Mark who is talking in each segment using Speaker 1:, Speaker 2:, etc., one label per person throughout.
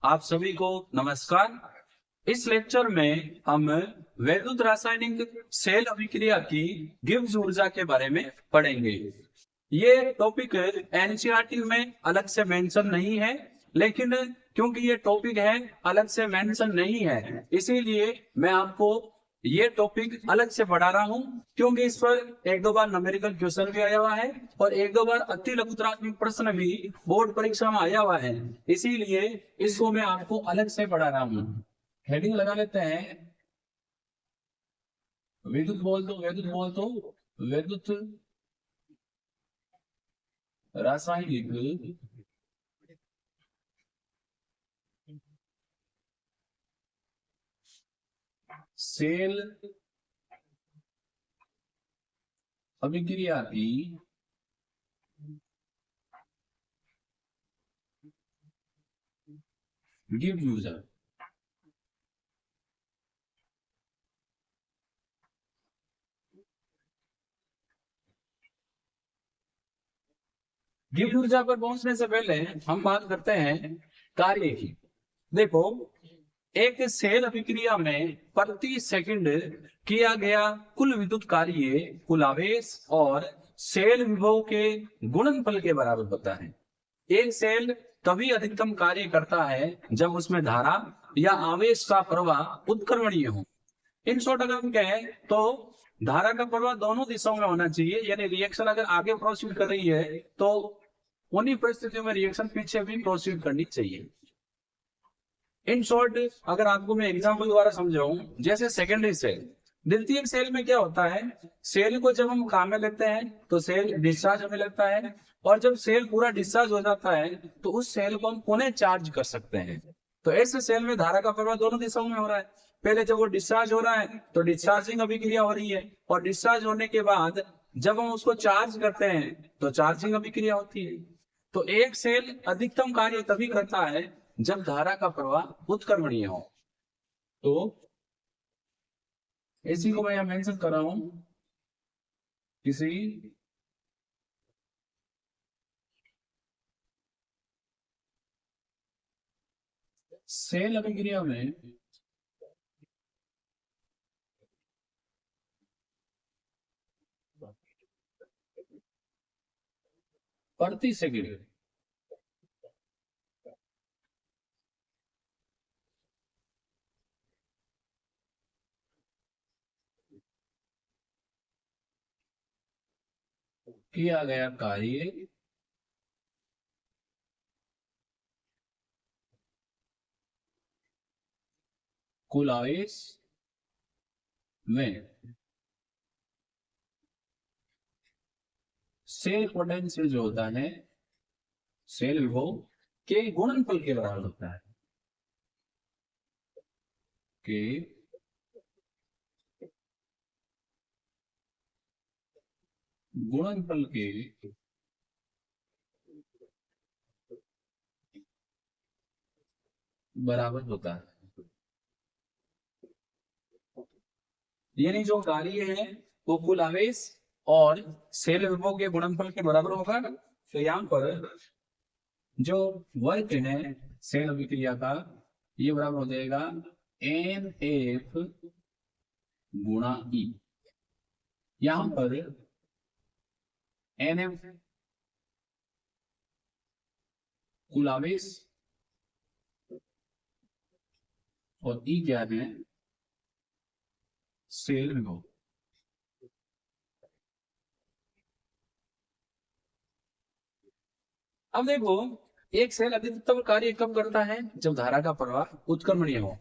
Speaker 1: आप सभी को नमस्कार। इस लेक्चर में हम वैद्युत रासायनिक सेल अभिक्रिया की गिब्स ऊर्जा के बारे में पढ़ेंगे। ये टॉपिक एनसीईआरटी में अलग से मेंशन नहीं है, लेकिन क्योंकि ये टॉपिक है अलग से मेंशन नहीं है, इसीलिए मैं आपको ये टॉपिक अलग से पढ़ा रहा हूँ। क्योंकि इस पर एक दो बार न्यूमेरिकल क्वेश्चन भी आया हुआ है और एक दो बार अति लघुत्रात्मक प्रश्न भी बोर्ड परीक्षा में आया हुआ है, इसीलिए इसको मैं आपको अलग से पढ़ा रहा हूँ। हेडिंग लगा लेते हैं, विद्युत रासायनिक सेल अभिक्रिया की गिब्स ऊर्जा। गिब्स ऊर्जा पर पहुंचने से पहले हम बात करते हैं कार्य की। देखो, एक सेल अभिक्रिया में प्रति सेकंड किया गया कुल विद्युत कार्य कुल आवेश और सेल विभव के गुणनफल के बराबर होता है। एक सेल तभी अधिकतम कार्य करता है जब उसमें धारा या आवेश का प्रवाह उत्क्रमणीय हो। इन शॉर्ट अगर हम कहें तो धारा का प्रवाह दोनों दिशाओं में होना चाहिए, यानी रिएक्शन अगर आगे प्रोसीड कर रही है तो उन्हीं परिस्थितियों में रिएक्शन पीछे भी प्रोसीड करनी चाहिए। इन शॉर्ट अगर आपको मैं एग्जांपल द्वारा समझाऊं, जैसे सेकेंडरी सेल, द्वितीयक सेल में क्या होता है, सेल को जब हम काम में लेते हैं तो सेल डिस्चार्ज होने लगता है, और जब सेल पूरा डिस्चार्ज हो जाता है तो उस सेल को हम पुनः चार्ज कर सकते हैं। तो ऐसे सेल में धारा का प्रवाह दोनों दिशाओं में हो रहा है। पहले जब वो डिस्चार्ज हो रहा है तो डिस्चार्जिंग अभिक्रिया हो रही है, और डिस्चार्ज होने के बाद जब हम उसको चार्ज करते हैं तो चार्जिंग अभिक्रिया होती है। तो एक सेल अधिकतम कार्य तभी करता है जब धारा का प्रवाह उत्क्रमणीय हो। तो इसी को मैं यहां मेंशन कर रहा हूं, किसी सेल अभिक्रिया में प्रति सेकंड किया गया कार्य कुल आवेश में सेल पोटेंशियल जो होता है सेल विभव के गुणनफल के बराबर होता है, के गुणनफल के बराबर होता है। यानी जो कार्य है वो कुल आवेश और सेल विभव के गुणनफल के बराबर होगा। तो यहाँ पर जो वर्क है सेल अभिक्रिया का, ये बराबर हो जाएगा एन एफ गुणा ई। यहां पर एन एफ कुल आवेश और ई क्या है, सेल विभव। अब देखो, एक सेल अधिकतम कार्य कब करता है, जब धारा का प्रवाह उत्क्रमणीय हो।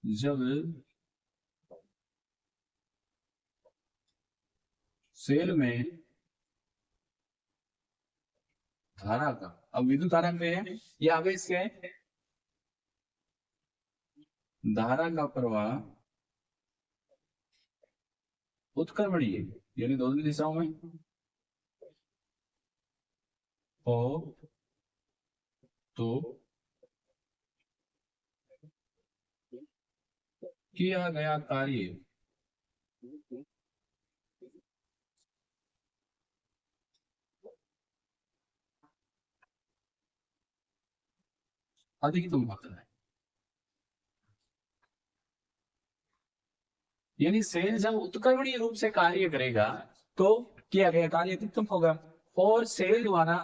Speaker 1: जब सेल में धारा का, अब विद्युत धारा में है या आवेश क्या है, धारा का प्रवाह उत्क्रमणीय यानी दोनों दिशाओं में हो तो किया गया कार्य अधिकतम होता है। यानी सेल जब उत्क्रमणीय रूप से कार्य करेगा तो किया गया कार्य अधिकतम होगा। और सेल द्वारा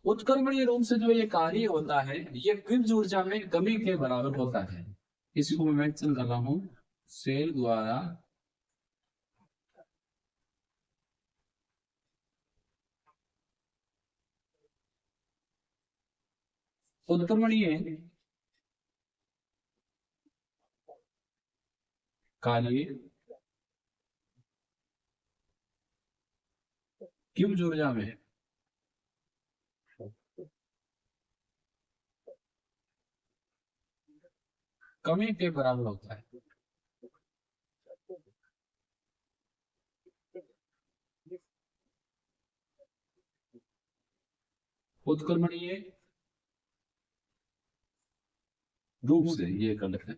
Speaker 1: उत्क्रमणीय रूप से जो ये कार्य होता है ये गिब्स ऊर्जा में कमी के बराबर होता है। इसको मैं मेंशन कर रहा हूं, सेल द्वारा उत्क्रमणीय कार्य गिब्स ऊर्जा में कमी के बराबर होता है। उत्क्रमणीय रूप से ये गलत है,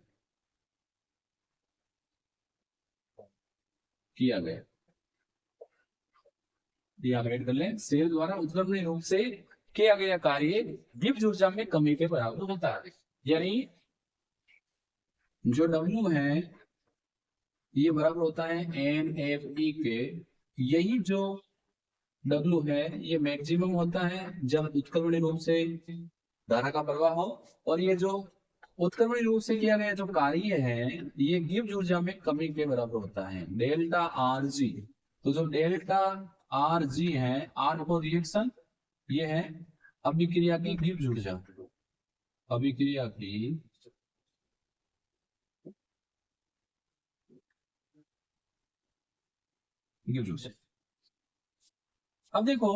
Speaker 1: किया गया, अपडेट कर लें। सेल द्वारा उत्क्रमणीय रूप से किया गया कार्य गिब्स ऊर्जा में कमी के बराबर होता है। यानी जो W है ये बराबर होता है NFE के। यही जो W है ये मैक्सिमम होता है जब उत्क्रमणीय रूप से धारा का प्रवाह हो, और ये जो उत्क्रमणीय रूप से किया गया जो कार्य है ये गिब्स ऊर्जा में कमी के बराबर होता है, डेल्टा RG। तो जो डेल्टा RG है, R फॉर रिएक्शन, ये है अभिक्रिया की गिब्स ऊर्जा, अभिक्रिया की गिब्स ऊर्जा। अब देखो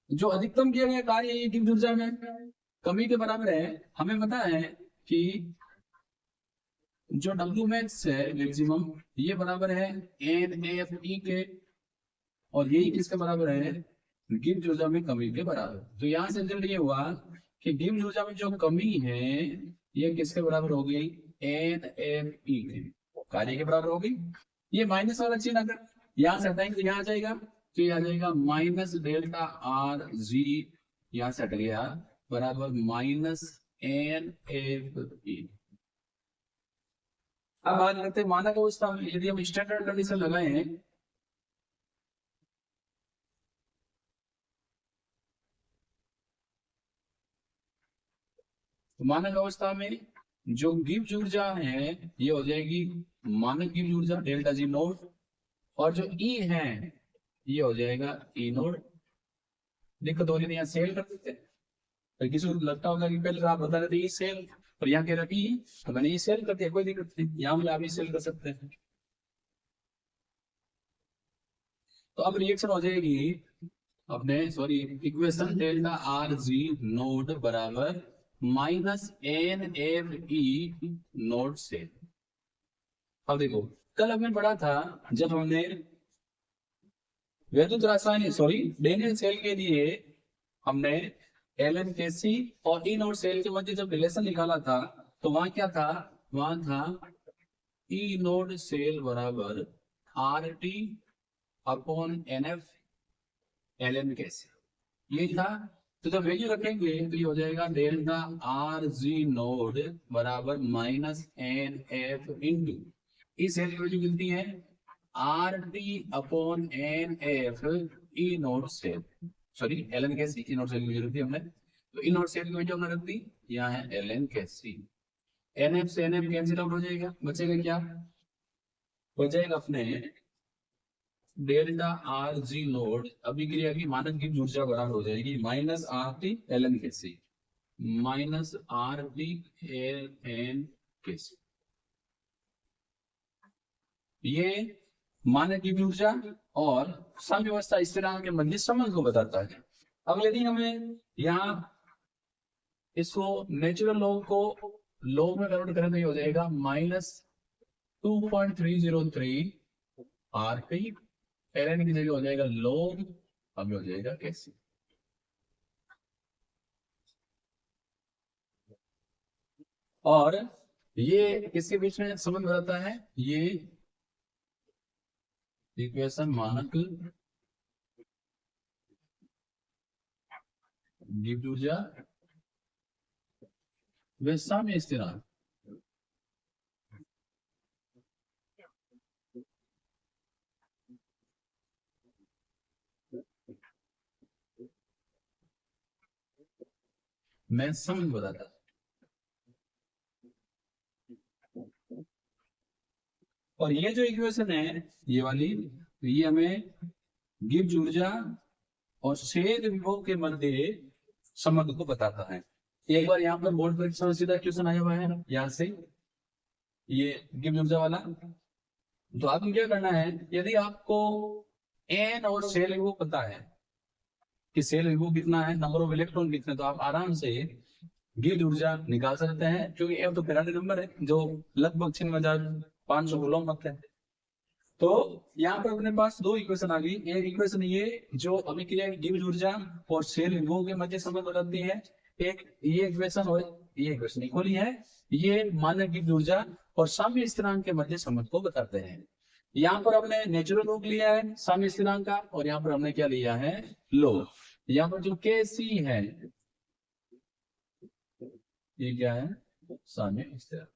Speaker 1: जो अधिकतम किया गया कार्य ये गिब्स ऊर्जा में कमी के बराबर है। हमें पता है कि जो W मैक्स है मैक्सिमम ये बराबर है NFE के, और यही किसके बराबर है, गिब्स ऊर्जा में कमी के बराबर। तो यहाँ से रिजल्ट ये हुआ कि गिब्स ऊर्जा में जो कमी है ये किसके बराबर हो गई, NFE के, कार्य के बराबर हो गई। ये माइनस वाला चिन्ह अगर यहाँ से हटाएंगे तो यहाँ आ जाएगा, तो ये आ जाएगा माइनस डेल्टा RG, यहाँ से हट गया, बराबर माइनस NFE। अब बात करते हैं मानक अवस्था में। यदि हम स्टैंडर्ड कंडीशन लगाए हैं तो मानक अवस्था में जो गिब्स ऊर्जा है ये हो जाएगी मानक गिब्स ऊर्जा डेल्टा G नोट, और जो E है ये हो जाएगा E नोट। दिक्कत हो रही है यहाँ सेल कर देते हैं, तो किसी को लगता होगा कि पहले आप बता रहे थे ई सेल और यहाँ कह रहे E, तो मैंने ई सेल कर दिया, कोई दिक्कत नहीं, यहाँ में आप ई सेल कर सकते हैं। तो अब रिएक्शन हो जाएगी अपने sorry equation delta RG note बराबर माइनस NFE नोट से। अब देखो कल हमने पढ़ा था जब हमने वैद्युत रासायनिक सॉरी डेनियल सेल के लिए हमने LNKC और E नोट सेल के मध्य जब रिलेशन निकाला था तो वहां क्या था, वहां था E नोट सेल बराबर RT अपॉन NF LNKC, ये था। तो जब वैल्यू रखेंगे तो ये हो जाएगा डेल्टा RG नोड बराबर माइनस NF इंटू इस सेल की वैल्यू मिलती है RT upon NF E node cell sorry LNKC E node cell की वैल्यू रख दी हमने, तो E नोड सेल की वैल्यू हमने रख दी, यहाँ है LNKC। NF से NF कैंसिल आउट हो जाएगा, बचेगा क्या, बचेगा अपने डेल्टा RG नोड अभिक्रिया की मानक गिब्स ऊर्जा बराबर हो जाएगी minus RT LNKC, minus RT LNKC। ये मानक गिब्स ऊर्जा और समव्यवस्था स्थिरांक के मध्य संबंध को बताता है। अब यदि हमें यहाँ इसको नेचुरल लॉग को लॉग में कन्वर्ट करें तो ये हो जाएगा माइनस 2.303 RT ln की जगह हो जाएगा log, अब हो जाएगा कैसे। और ये किसके बीच में संबंध बताता है, ये इक्वेशन मानक गिब्स ऊर्जा व साम्य स्थिरांक। मैं समझ बताता। और ये जो इक्वेशन है ये वाली, ये हमें गिब्स ऊर्जा और छेद विभव के मध्य संबंध को बताता है। एक बार यहाँ पर बोर्ड परीक्षा में सीधा क्वेश्चन आया हुआ है यहाँ से, ये गिब्स ऊर्जा वाला। तो आपको क्या करना है, यदि आपको एन और शेल विभव पता है कि शेल विभव कितना है, नंबर ऑफ इलेक्ट्रॉन कितने, तो आप आराम से गिब्स ऊर्जा निकाल सकते हैं, क्योंकि एफ तो फैराडे नंबर है जो लगभग 6500 कूलम होते हैं। तो यहाँ पर अपने पास दो इक्वेशन आ गई। एक इक्वेशन ये जो अभिक्रिया की गिब्स ऊर्जा और शेल विभव के मध्य संबंध बताती है, एक ये इक्वेशन और ये इक्वेशन इक्वल ही है, ये मानक गिब्स ऊर्जा और साम्य स्थिरांक के मध्य संबंध को बताते हैं। यहाँ पर हमने नेचुरल लॉग लिया है साम्य स्थिरांक का, और यहाँ पर हमने क्या लिया है, लॉग। यहाँ पर जो Kc है ये क्या है, साम्य स्थिरांक।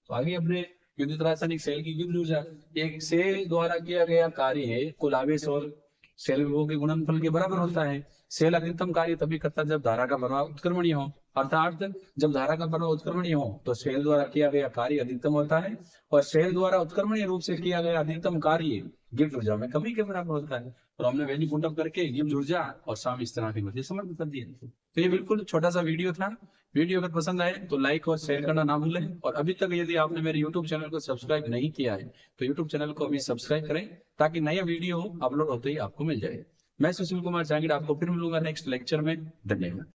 Speaker 1: तो आगे अपने विद्युत रासायनिक सेल की गिब्स ऊर्जा, एक सेल द्वारा किया गया कार्य है कुल आवेश और सेल विभव के गुणनफल के बराबर होता है। सेल अधिकतम कार्य तभी करता है जब धारा का प्रवाह उत्क्रमणीय हो, अर्थात जब धारा का प्रवाह उत्क्रमणीय हो तो सेल द्वारा किया गया कार्य अधिकतम होता है, और सेल द्वारा उत्क्रमणीय रूप से किया गया अधिकतम कार्य गिब्स ऊर्जा में कमी के बराबर होता है। और हमने वैल्यू पुट अप करके गिब्स ऊर्जा और साम्य स्थिरांक के मध्य संबंध कर दिया। तो ये बिल्कुल छोटा सा वीडियो था। वीडियो अगर पसंद आए तो लाइक और शेयर करना ना भूलें, और अभी तक यदि आपने मेरे YouTube चैनल को सब्सक्राइब नहीं किया है तो YouTube चैनल को अभी सब्सक्राइब करें, ताकि नया वीडियो अपलोड होते ही आपको मिल जाए। मैं सुशील कुमार जांगिड़ आपको फिर मिलूंगा नेक्स्ट लेक्चर में। धन्यवाद।